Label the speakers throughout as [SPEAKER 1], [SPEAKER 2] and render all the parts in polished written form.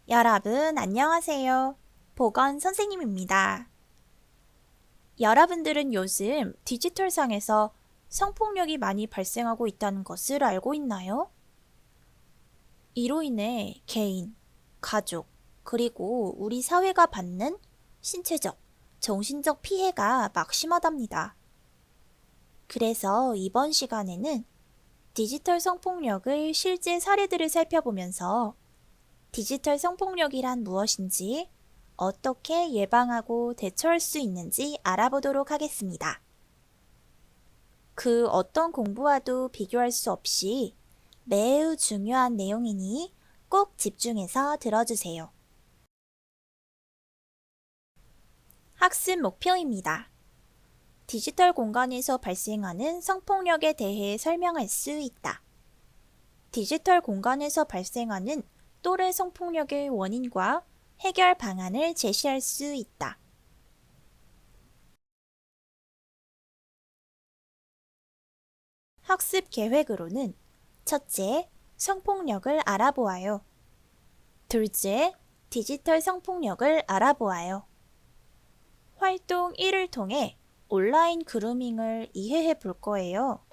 [SPEAKER 1] 여러분, 안녕하세요. 보건 선생님입니다. 여러분들은 요즘 디지털상에서 성폭력이 많이 발생하고 있다는 것을 알고 있나요? 이로 인해 개인, 가족, 그리고 우리 사회가 받는 신체적, 정신적 피해가 막심하답니다. 그래서 이번 시간에는 디지털 성폭력의 실제 사례들을 살펴보면서 디지털 성폭력이란 무엇인지, 어떻게 예방하고 대처할 수 있는지 알아보도록 하겠습니다. 그 어떤 공부와도 비교할 수 없이 매우 중요한 내용이니 꼭 집중해서 들어주세요. 학습 목표입니다. 디지털 공간에서 발생하는 성폭력에 대해 설명할 수 있다. 디지털 공간에서 발생하는 또래 성폭력의 원인과 해결 방안을 제시할 수 있다. 학습 계획으로는 첫째, 성폭력을 알아보아요. 둘째, 디지털 성폭력을 알아보아요. 활동 1을 통해 온라인 그루밍을 이해해 볼 거예요.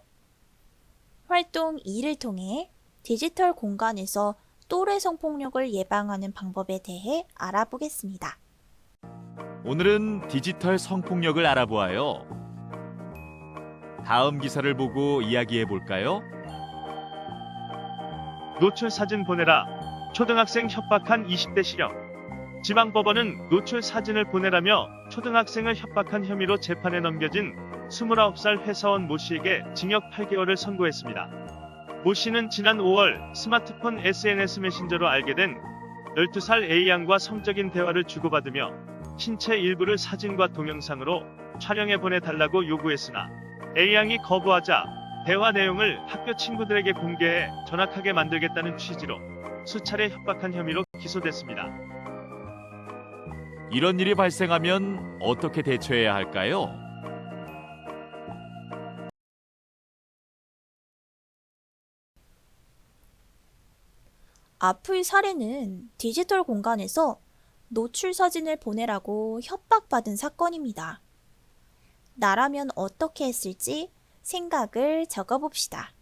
[SPEAKER 1] 활동 2를 통해 디지털 공간에서 또래 성폭력을 예방하는 방법에 대해 알아보겠습니다.
[SPEAKER 2] 오늘은 디지털 성폭력을 알아보아요. 다음 기사를 보고 이야기해 볼까요?
[SPEAKER 3] 노출 사진 보내라. 초등학생 협박한 20대 실형. 지방법원은 노출 사진을 보내라며 초등학생을 협박한 혐의로 재판에 넘겨진 29살 회사원 모 씨에게 징역 8개월을 선고했습니다. 모 씨는 지난 5월 스마트폰 SNS 메신저로 알게 된 12살 A양과 성적인 대화를 주고받으며 신체 일부를 사진과 동영상으로 촬영해 보내달라고 요구했으나 A양이 거부하자 대화 내용을 학교 친구들에게 공개해 전학하게 만들겠다는 취지로 수차례 협박한 혐의로 기소됐습니다.
[SPEAKER 2] 이런 일이 발생하면 어떻게 대처해야 할까요?
[SPEAKER 1] 앞의 사례는 디지털 공간에서 노출 사진을 보내라고 협박받은 사건입니다. 나라면 어떻게 했을지 생각을 적어봅시다.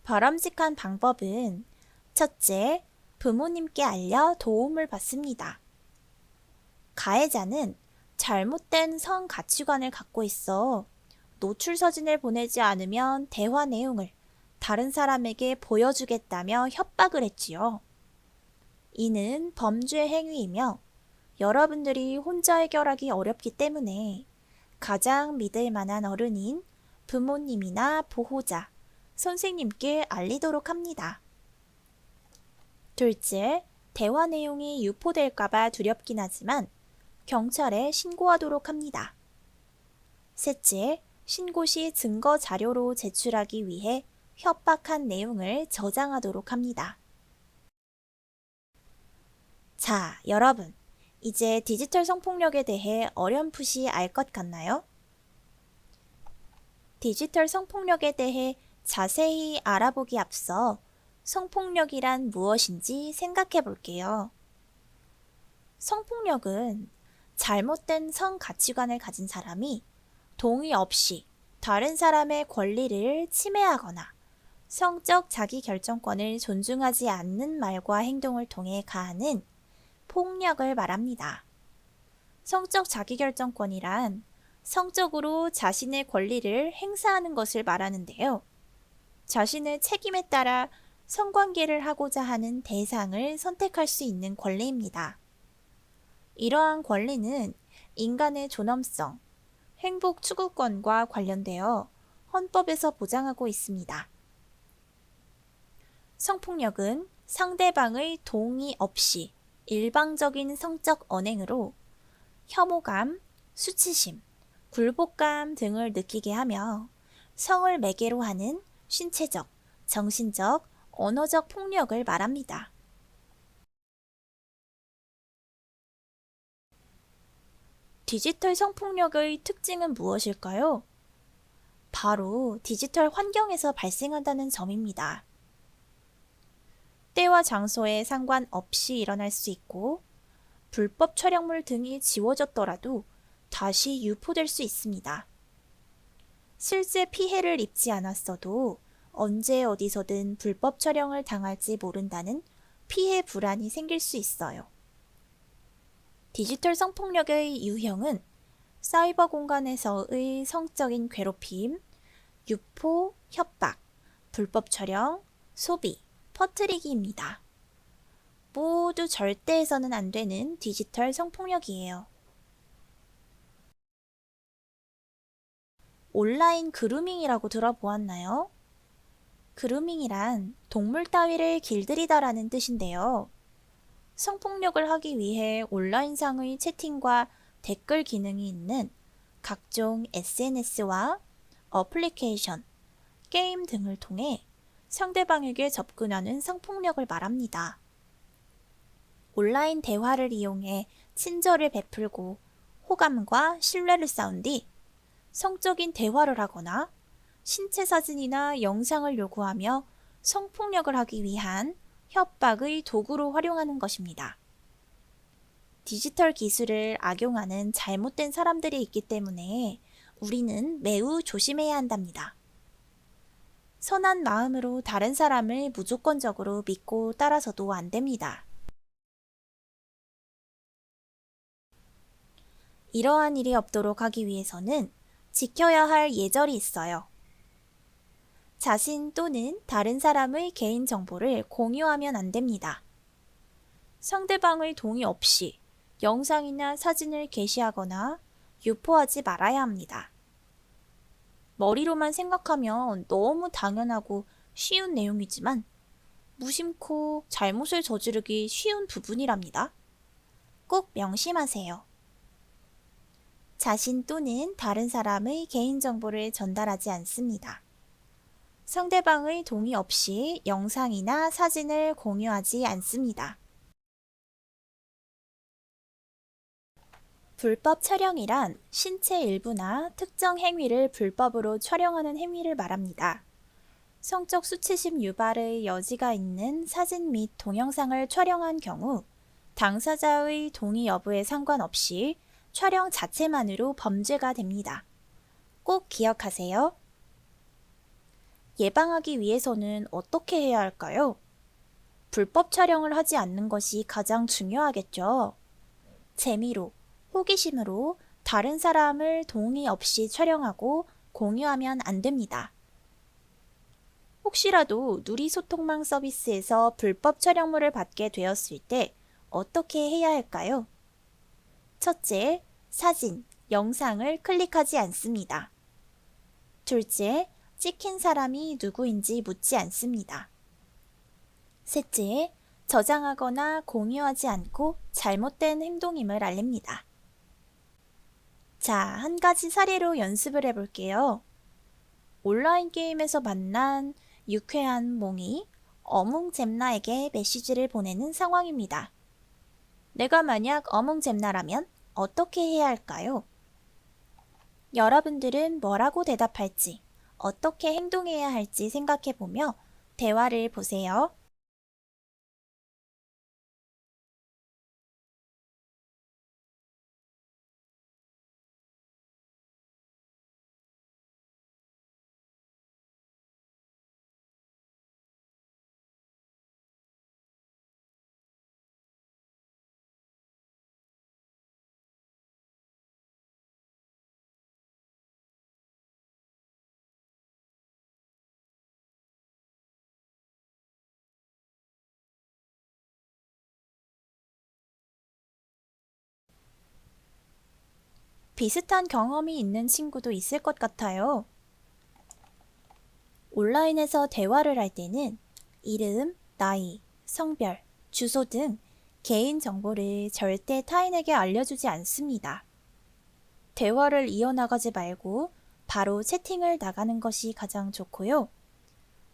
[SPEAKER 1] 바람직한 방법은 첫째, 부모님께 알려 도움을 받습니다. 가해자는 잘못된 성 가치관을 갖고 있어 노출 사진을 보내지 않으면 대화 내용을 다른 사람에게 보여주겠다며 협박을 했지요. 이는 범죄 행위이며 여러분들이 혼자 해결하기 어렵기 때문에 가장 믿을 만한 어른인 부모님이나 보호자, 선생님께 알리도록 합니다. 둘째, 대화 내용이 유포될까봐 두렵긴 하지만 경찰에 신고하도록 합니다. 셋째, 신고 시 증거 자료로 제출하기 위해 협박한 내용을 저장하도록 합니다. 자, 여러분, 이제 디지털 성폭력에 대해 어렴풋이 알 것 같나요? 디지털 성폭력에 대해 자세히 알아보기 앞서 성폭력이란 무엇인지 생각해 볼게요. 성폭력은 잘못된 성 가치관을 가진 사람이 동의 없이 다른 사람의 권리를 침해하거나 성적 자기결정권을 존중하지 않는 말과 행동을 통해 가하는 폭력을 말합니다. 성적 자기결정권이란 성적으로 자신의 권리를 행사하는 것을 말하는데요. 자신의 책임에 따라 성관계를 하고자 하는 대상을 선택할 수 있는 권리입니다. 이러한 권리는 인간의 존엄성, 행복 추구권과 관련되어 헌법에서 보장하고 있습니다. 성폭력은 상대방의 동의 없이 일방적인 성적 언행으로 혐오감, 수치심, 굴복감 등을 느끼게 하며 성을 매개로 하는 신체적, 정신적, 언어적 폭력을 말합니다. 디지털 성폭력의 특징은 무엇일까요? 바로 디지털 환경에서 발생한다는 점입니다. 때와 장소에 상관없이 일어날 수 있고 불법 촬영물 등이 지워졌더라도 다시 유포될 수 있습니다. 실제 피해를 입지 않았어도 언제 어디서든 불법 촬영을 당할지 모른다는 피해 불안이 생길 수 있어요. 디지털 성폭력의 유형은 사이버 공간에서의 성적인 괴롭힘, 유포, 협박, 불법 촬영, 소비, 퍼뜨리기입니다. 모두 절대 해서는 안 되는 디지털 성폭력이에요. 온라인 그루밍이라고 들어보았나요? 그루밍이란 동물 따위를 길들이다라는 뜻인데요. 성폭력을 하기 위해 온라인상의 채팅과 댓글 기능이 있는 각종 SNS와 어플리케이션, 게임 등을 통해 상대방에게 접근하는 성폭력을 말합니다. 온라인 대화를 이용해 친절을 베풀고 호감과 신뢰를 쌓은 뒤 성적인 대화를 하거나 신체 사진이나 영상을 요구하며 성폭력을 하기 위한 협박의 도구로 활용하는 것입니다. 디지털 기술을 악용하는 잘못된 사람들이 있기 때문에 우리는 매우 조심해야 한답니다. 선한 마음으로 다른 사람을 무조건적으로 믿고 따라서도 안 됩니다. 이러한 일이 없도록 하기 위해서는 지켜야 할 예절이 있어요. 자신 또는 다른 사람의 개인정보를 공유하면 안 됩니다. 상대방의 동의 없이 영상이나 사진을 게시하거나 유포하지 말아야 합니다. 머리로만 생각하면 너무 당연하고 쉬운 내용이지만 무심코 잘못을 저지르기 쉬운 부분이랍니다. 꼭 명심하세요. 자신 또는 다른 사람의 개인정보를 전달하지 않습니다. 상대방의 동의 없이 영상이나 사진을 공유하지 않습니다. 불법 촬영이란 신체 일부나 특정 행위를 불법으로 촬영하는 행위를 말합니다. 성적 수치심 유발의 여지가 있는 사진 및 동영상을 촬영한 경우 당사자의 동의 여부에 상관없이 촬영 자체만으로 범죄가 됩니다. 꼭 기억하세요. 예방하기 위해서는 어떻게 해야 할까요? 불법 촬영을 하지 않는 것이 가장 중요하겠죠. 재미로, 호기심으로 다른 사람을 동의 없이 촬영하고 공유하면 안 됩니다. 혹시라도 누리소통망 서비스에서 불법 촬영물을 받게 되었을 때 어떻게 해야 할까요? 첫째, 사진, 영상을 클릭하지 않습니다. 둘째, 찍힌 사람이 누구인지 묻지 않습니다. 셋째, 저장하거나 공유하지 않고 잘못된 행동임을 알립니다. 자, 한 가지 사례로 연습을 해볼게요. 온라인 게임에서 만난 유쾌한 몽이 어몽잼나에게 메시지를 보내는 상황입니다. 내가 만약 어몽잼나라면 어떻게 해야 할까요? 여러분들은 뭐라고 대답할지, 어떻게 행동해야 할지 생각해보며 대화를 보세요. 비슷한 경험이 있는 친구도 있을 것 같아요. 온라인에서 대화를 할 때는 이름, 나이, 성별, 주소 등 개인 정보를 절대 타인에게 알려주지 않습니다. 대화를 이어나가지 말고 바로 채팅을 나가는 것이 가장 좋고요.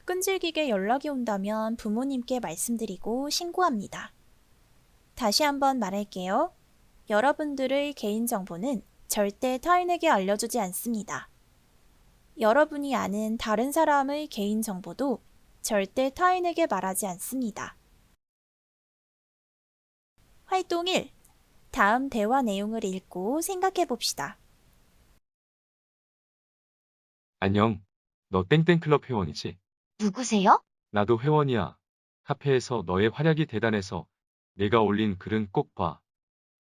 [SPEAKER 1] 끈질기게 연락이 온다면 부모님께 말씀드리고 신고합니다. 다시 한번 말할게요. 여러분들의 개인정보는 절대 타인에게 알려주지 않습니다. 여러분이 아는 다른 사람의 개인정보도 절대 타인에게 말하지 않습니다. 활동 1. 다음 대화 내용을 읽고 생각해 봅시다.
[SPEAKER 4] 안녕. 너 땡땡클럽 회원이지?
[SPEAKER 5] 누구세요?
[SPEAKER 4] 나도 회원이야. 카페에서 너의 활약이 대단해서 내가 올린 글은 꼭 봐.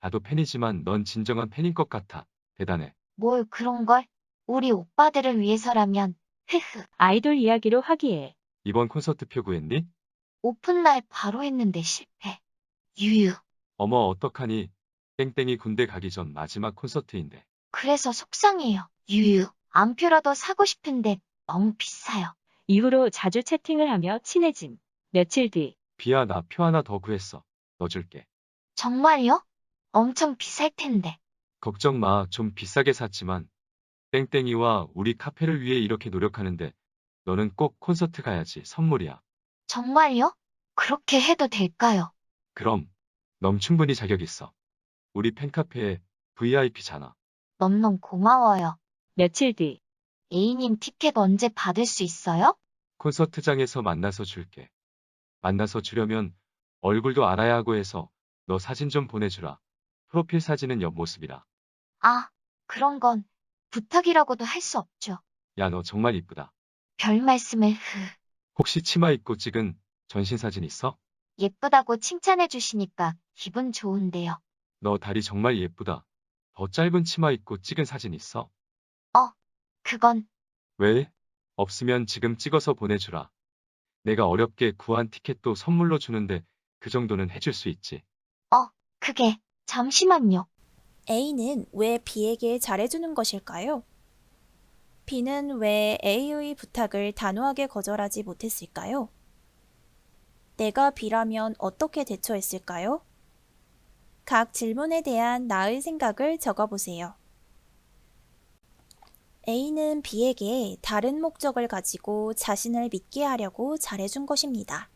[SPEAKER 4] 나도 팬이지만 넌 진정한 팬인 것 같아. 대단해.
[SPEAKER 5] 뭘 그런 걸? 우리 오빠들을 위해서라면, 흐흐.
[SPEAKER 6] 아이돌 이야기로 화기애.
[SPEAKER 4] 이번 콘서트표 구했니?
[SPEAKER 5] 오픈날 바로 했는데 실패. 유유.
[SPEAKER 4] 어머 어떡하니. 땡땡이 군대 가기 전 마지막 콘서트인데.
[SPEAKER 5] 그래서 속상해요. 유유. 암표라도 사고 싶은데 너무 비싸요.
[SPEAKER 6] 이후로 자주 채팅을 하며 친해짐. 며칠 뒤.
[SPEAKER 4] 비야 나 표 하나 더 구했어. 너 줄게.
[SPEAKER 5] 정말요? 엄청 비쌀 텐데.
[SPEAKER 4] 걱정 마. 좀 비싸게 샀지만 땡땡이와 우리 카페를 위해 이렇게 노력하는데 너는 꼭 콘서트 가야지. 선물이야.
[SPEAKER 5] 정말요? 그렇게 해도 될까요?
[SPEAKER 4] 그럼 넌 충분히 자격 있어. 우리 팬카페에 VIP잖아.
[SPEAKER 5] 너무 고마워요.
[SPEAKER 6] 며칠 뒤.
[SPEAKER 5] A님 티켓 언제 받을 수 있어요?
[SPEAKER 4] 콘서트장에서 만나서 줄게. 만나서 주려면 얼굴도 알아야 하고 해서 너 사진 좀 보내주라. 프로필 사진은 옆모습이라.
[SPEAKER 5] 아, 그런 건 부탁이라고도 할 수 없죠.
[SPEAKER 4] 야, 너 정말 이쁘다.
[SPEAKER 5] 별 말씀을
[SPEAKER 4] 혹시 치마 입고 찍은 전신 사진 있어?
[SPEAKER 5] 예쁘다고 칭찬해 주시니까 기분 좋은데요.
[SPEAKER 4] 너 다리 정말 예쁘다. 더 짧은 치마 입고 찍은 사진 있어?
[SPEAKER 5] 그건
[SPEAKER 4] 왜? 없으면 지금 찍어서 보내주라. 내가 어렵게 구한 티켓도 선물로 주는데 그 정도는 해줄 수 있지.
[SPEAKER 5] 그게 잠시만요.
[SPEAKER 1] A는 왜 B에게 잘해주는 것일까요? B는 왜 A의 부탁을 단호하게 거절하지 못했을까요? 내가 B라면 어떻게 대처했을까요? 각 질문에 대한 나의 생각을 적어보세요. A는 B에게 다른 목적을 가지고 자신을 믿게 하려고 잘해준 것입니다.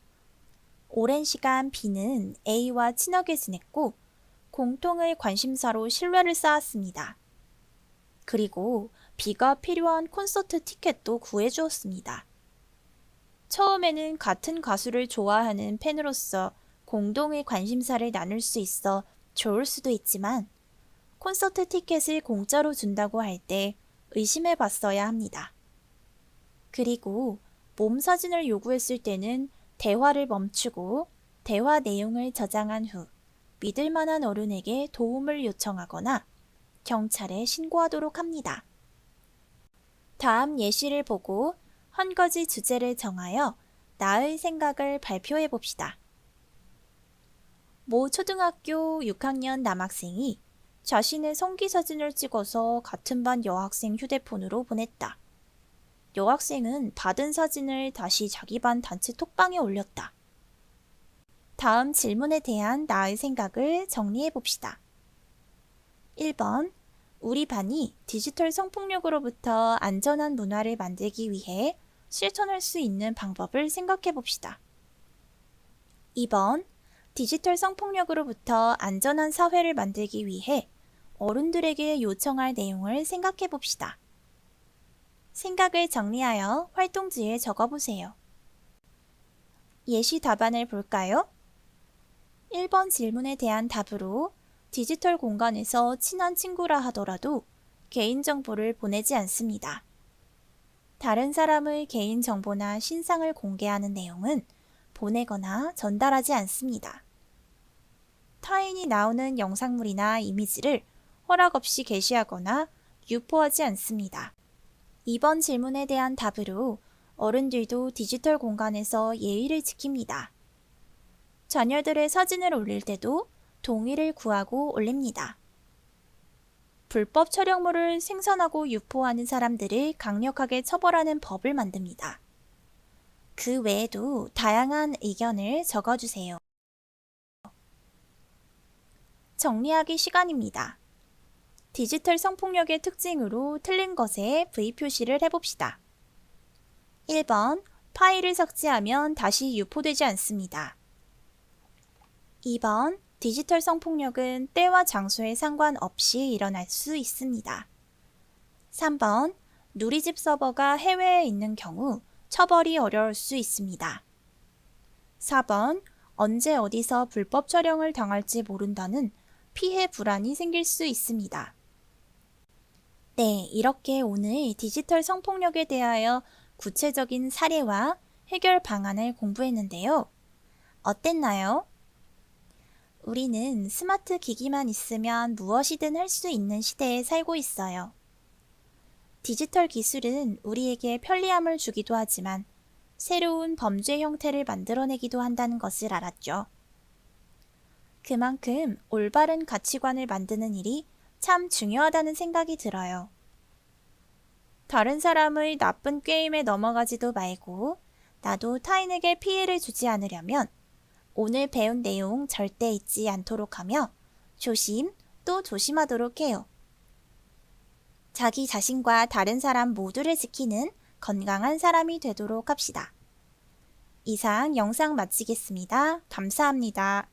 [SPEAKER 1] 오랜 시간 B는 A와 친하게 지냈고 공통의 관심사로 신뢰를 쌓았습니다. 그리고 B가 필요한 콘서트 티켓도 구해주었습니다. 처음에는 같은 가수를 좋아하는 팬으로서 공동의 관심사를 나눌 수 있어 좋을 수도 있지만 콘서트 티켓을 공짜로 준다고 할 때 의심해 봤어야 합니다. 그리고 몸 사진을 요구했을 때는 대화를 멈추고 대화 내용을 저장한 후 믿을 만한 어른에게 도움을 요청하거나 경찰에 신고하도록 합니다. 다음 예시를 보고 한 가지 주제를 정하여 나의 생각을 발표해 봅시다. 모 초등학교 6학년 남학생이 자신의 성기 사진을 찍어서 같은 반 여학생 휴대폰으로 보냈다. 여학생은 받은 사진을 다시 자기 반 단체 톡방에 올렸다. 다음 질문에 대한 나의 생각을 정리해 봅시다. 1번. 우리 반이 디지털 성폭력으로부터 안전한 문화를 만들기 위해 실천할 수 있는 방법을 생각해 봅시다. 2번. 디지털 성폭력으로부터 안전한 사회를 만들기 위해 어른들에게 요청할 내용을 생각해 봅시다. 생각을 정리하여 활동지에 적어보세요. 예시 답안을 볼까요? 1번 질문에 대한 답으로 디지털 공간에서 친한 친구라 하더라도 개인정보를 보내지 않습니다. 다른 사람의 개인정보나 신상을 공개하는 내용은 보내거나 전달하지 않습니다. 타인이 나오는 영상물이나 이미지를 허락 없이 게시하거나 유포하지 않습니다. 2번 질문에 대한 답으로 어른들도 디지털 공간에서 예의를 지킵니다. 자녀들의 사진을 올릴 때도 동의를 구하고 올립니다. 불법 촬영물을 생산하고 유포하는 사람들을 강력하게 처벌하는 법을 만듭니다. 그 외에도 다양한 의견을 적어주세요. 정리하기 시간입니다. 디지털 성폭력의 특징으로 틀린 것에 V 표시를 해봅시다. 1번, 파일을 삭제하면 다시 유포되지 않습니다. 2번, 디지털 성폭력은 때와 장소에 상관없이 일어날 수 있습니다. 3번, 누리집 서버가 해외에 있는 경우 처벌이 어려울 수 있습니다. 4번, 언제 어디서 불법 촬영을 당할지 모른다는 피해 불안이 생길 수 있습니다. 네, 이렇게 오늘 디지털 성폭력에 대하여 구체적인 사례와 해결 방안을 공부했는데요. 어땠나요? 우리는 스마트 기기만 있으면 무엇이든 할 수 있는 시대에 살고 있어요. 디지털 기술은 우리에게 편리함을 주기도 하지만 새로운 범죄 형태를 만들어내기도 한다는 것을 알았죠. 그만큼 올바른 가치관을 만드는 일이 참 중요하다는 생각이 들어요. 다른 사람의 나쁜 게임에 넘어가지도 말고 나도 타인에게 피해를 주지 않으려면 오늘 배운 내용 절대 잊지 않도록 하며 조심 또 조심하도록 해요. 자기 자신과 다른 사람 모두를 지키는 건강한 사람이 되도록 합시다. 이상 영상 마치겠습니다. 감사합니다.